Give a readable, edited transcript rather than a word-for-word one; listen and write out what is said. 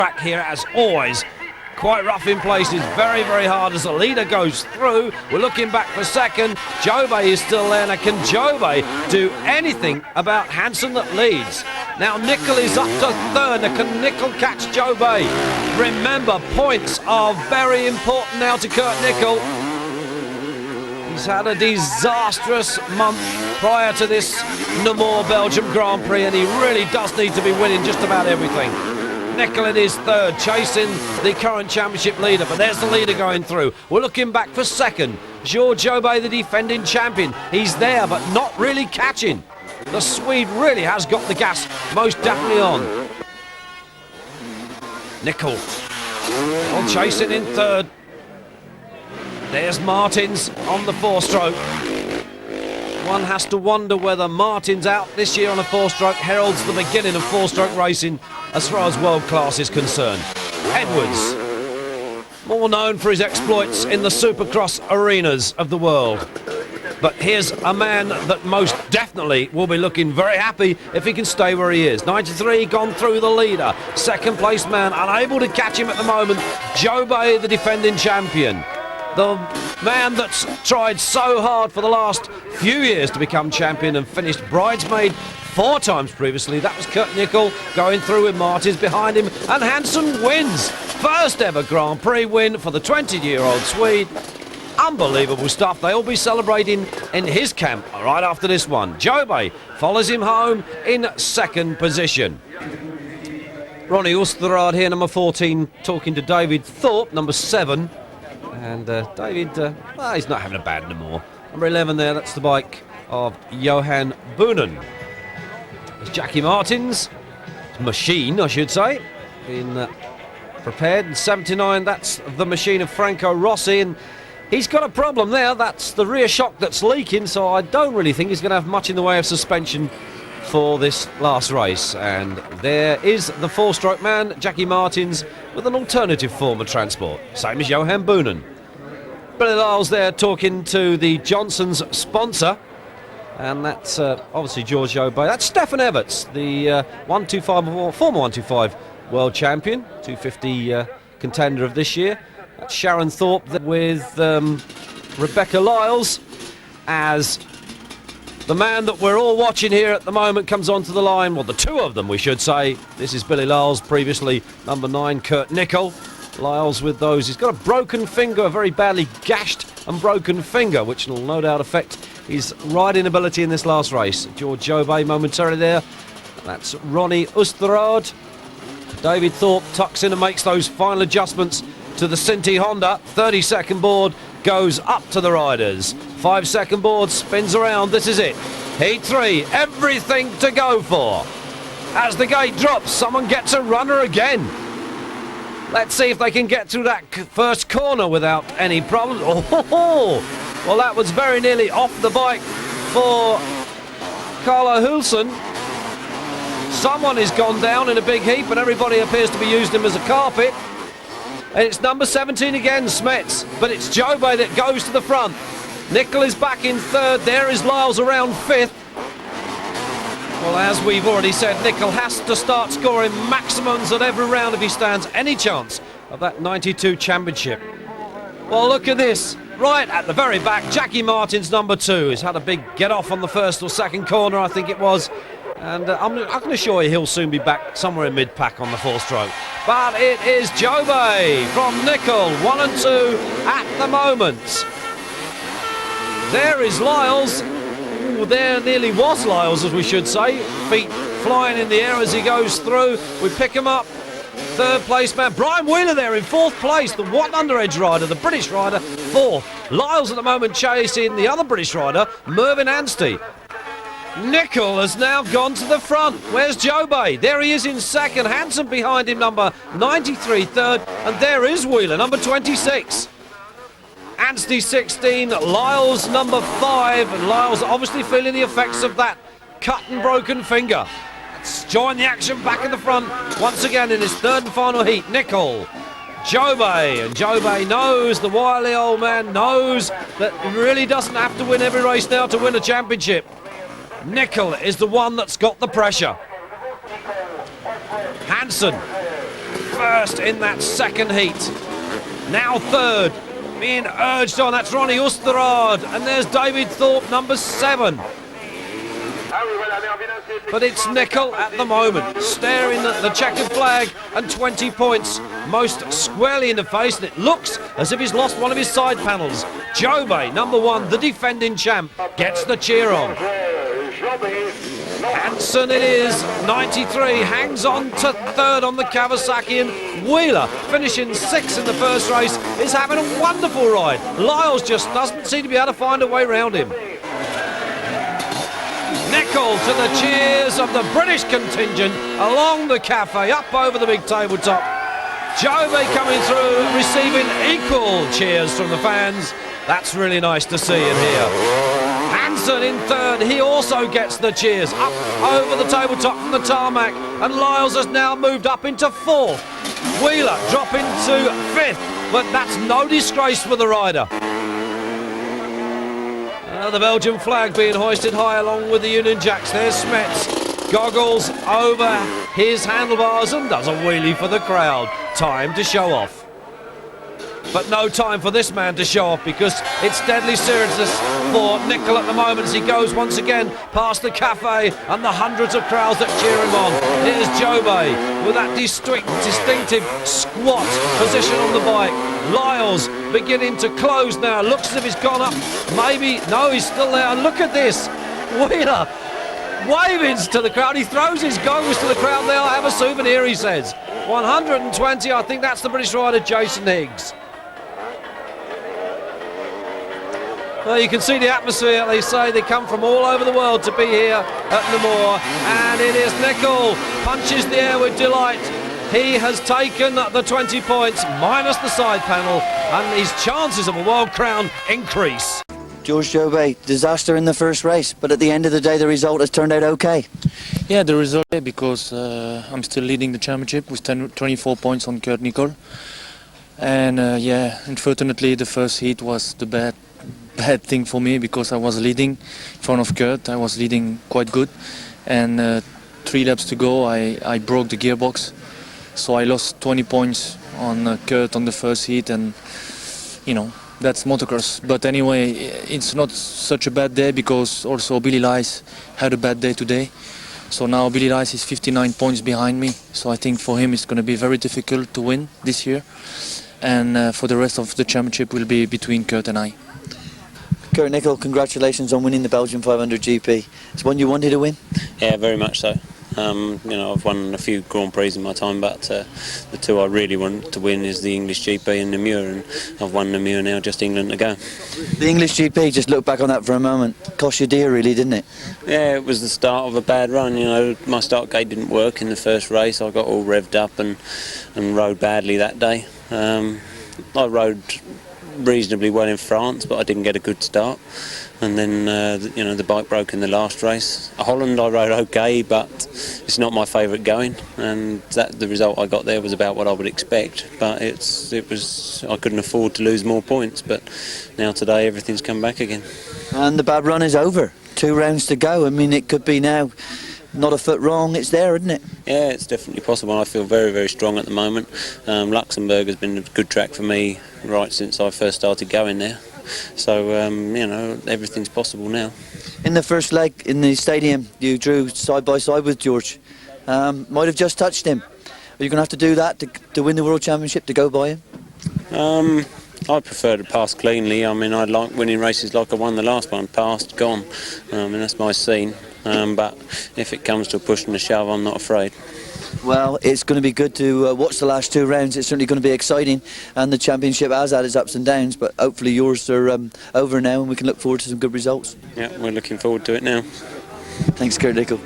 Back here as always. Quite rough in places, very, very hard as the leader goes through. We're looking back for second. Jobé is still there. Now, can Jobé do anything about Hansen that leads? Now, Nickel is up to third. Now, can Nickel catch Jobé? Remember, points are very important now to Kurt Nickel. He's had a disastrous month prior to this Namur Belgium Grand Prix, and he really does need to be winning just about everything. Nickel in his third, chasing the current championship leader, but there's the leader going through. We're looking back for second. George Jobé, the defending champion. He's there, but not really catching. The Swede really has got the gas most definitely on. Nickel all chasing in third. There's Martins on the four-stroke. One has to wonder whether Martins out this year on a four-stroke heralds the beginning of four-stroke racing as far as world class is concerned. Edwards, more known for his exploits in the Supercross arenas of the world. But here's a man that most definitely will be looking very happy if he can stay where he is. 93 gone through the leader. Second place man, unable to catch him at the moment. Jobé, the defending champion. The man that's tried so hard for the last few years to become champion and finished bridesmaid 4 times previously. That was Kurt Nickel going through with Martins behind him, and Hansen wins. First ever Grand Prix win for the 20-year-old Swede. Unbelievable stuff. They'll be celebrating in his camp right after this one. Jobé follows him home in second position. Ronnie Osterrad here, number 14, talking to David Thorpe, number 7. And David, he's not having a bad anymore. Number 11 there, that's the bike of Johan Boonen. There's Jackie Martins, machine I should say, been prepared. And 79, that's the machine of Franco Rossi, and he's got a problem there. That's the rear shock that's leaking, so I don't really think he's going to have much in the way of suspension for this last race. And there is the four-stroke man, Jackie Martins, with an alternative form of transport, same as Johan Boonen. Billy Lyles there talking to the Johnson's sponsor, and that's obviously George Jobé. That's Stefan Everts, the 125 former 125 world champion, 250 contender of this year. That's Sharon Thorpe with Rebecca Lyles as the man that we're all watching here at the moment comes onto the line. Well, the two of them, we should say. This is Billy Lyles, previously number 9, Kurt Nickel. Lyles with those. He's got a broken finger, a very badly gashed and broken finger, which will no doubt affect his riding ability in this last race. George Jobé momentarily there. That's Ronnie Osterrad. David Thorpe tucks in and makes those final adjustments to the Sinti Honda. 30-second board goes up to the riders. 5-second board spins around. This is it. Heat 3. Everything to go for. As the gate drops, someone gets a runner again. Let's see if they can get through that first corner without any problems. Oh, well, that was very nearly off the bike for Carlo Hulsen. Someone has gone down in a big heap, and everybody appears to be using him as a carpet. And it's number 17 again, Smets, but it's Jobé that goes to the front. Nickel is back in third. There is Lyles around 5th. Well, as we've already said, Nickel has to start scoring maximums at every round if he stands any chance of that 92 championship. Well, look at this. Right at the very back, Jackie Martins, number 2. He's had a big get-off on the first or second corner, I think it was. And I can assure you he'll soon be back somewhere in mid-pack on the four-stroke. But it is Jobé from Nickel, 1 and 2 at the moment. There is Lyles. Ooh, there nearly was Lyles, as we should say. Feet flying in the air as he goes through. We pick him up. Third place man, Brian Wheeler there in 4th place. The one underedge rider, the British rider, 4th. Lyles at the moment chasing the other British rider, Mervyn Anstey. Nickel has now gone to the front. Where's Jobé? There he is in second. Hansen behind him, number 93, third. And there is Wheeler, number 26. Anstey 16, Lyles number 5. And Lyles obviously feeling the effects of that cut and broken finger. Let's join the action back in the front once again in his third and final heat. Nickel, Jobé, and Jobé knows, the wily old man knows that he really doesn't have to win every race now to win a championship. Nickel is the one that's got the pressure. Hansen first in that second heat. Now third, being urged on, that's Ronnie Oosterraad, and there's David Thorpe, number 7. But it's Nickel at the moment, staring at the checkered flag and 20 points, most squarely in the face, and it looks as if he's lost one of his side panels. Jobé, number 1, the defending champ, gets the cheer on. Hansen it is, 93, hangs on to third on the Kawasaki, and Wheeler, finishing 6th in the first race, is having a wonderful ride. Lyles just doesn't seem to be able to find a way around him. Nickel to the cheers of the British contingent along the cafe, up over the big tabletop. Jobé coming through, receiving equal cheers from the fans. That's really nice to see and hear. Hansen in third, he also gets the cheers, up over the tabletop from the tarmac, and Lyles has now moved up into 4th. Wheeler dropping to 5th, but that's no disgrace for the rider. The Belgian flag being hoisted high along with the Union Jacks. There's Smets, goggles over his handlebars and does a wheelie for the crowd. Time to show off. But no time for this man to show off, because it's deadly seriousness for Nickel at the moment as he goes once again past the cafe and the hundreds of crowds that cheer him on. Here's Jobé with that distinctive squat position on the bike. Lyles beginning to close now. Looks as if he's gone up. Maybe, no, he's still there. And look at this. Wheeler waving to the crowd. He throws his goggles to the crowd. They'll have a souvenir, he says. 120, I think that's the British rider, Jason Higgs. Well, you can see the atmosphere. They say they come from all over the world to be here at Namur. And it is Nickel, punches the air with delight. He has taken the 20 points, minus the side panel, and his chances of a world crown increase. George Jobé, disaster in the first race, but at the end of the day the result has turned out okay. Yeah, the result, because I'm still leading the championship with 24 points on Kurt Nickel. And yeah, unfortunately the first heat was the bad thing for me, because I was leading in front of Kurt. I was leading quite good, and 3 laps to go I broke the gearbox, so I lost 20 points on Kurt on the first heat, and you know, that's motocross. But anyway, it's not such a bad day, because also Billy Lice had a bad day today. So now Billy Lice is 59 points behind me, so I think for him it's going to be very difficult to win this year, and for the rest of the championship will be between Kurt and I. Kurt Nickel, congratulations on winning the Belgium 500 GP. It's one you wanted to win? Yeah, very much so. You know, I've won a few Grand Prix in my time, but the 2 I really want to win is the English GP and Namur, and I've won Namur now, just England to go. The English GP, just look back on that for a moment, cost you dear really, didn't it? Yeah, it was the start of a bad run. You know, my start gate didn't work in the first race. I got all revved up and rode badly that day. I rode reasonably well in France, but I didn't get a good start, and then you know, the bike broke in the last race. Holland I rode okay, but it's not my favourite going, and the result I got there was about what I would expect, but it was I couldn't afford to lose more points. But now today everything's come back again, and the bad run is over. 2 rounds to go. I mean, it could be now not a foot wrong, it's there, isn't it? Yeah, it's definitely possible. I feel very, very strong at the moment. Luxembourg has been a good track for me right since I first started going there. So, you know, everything's possible now. In the first leg in the stadium, you drew side by side with George. Might have just touched him. Are you going to have to do that to win the World Championship, to go by him? I prefer to pass cleanly. I mean, I like winning races like I won the last one. Passed, gone. And that's my scene. But if it comes to a push and a shove, I'm not afraid. Well, it's going to be good to watch the last 2 rounds. It's certainly going to be exciting, and the championship has had its ups and downs, but hopefully yours are over now and we can look forward to some good results. Yeah, we're looking forward to it now. Thanks, Kurt Nickel.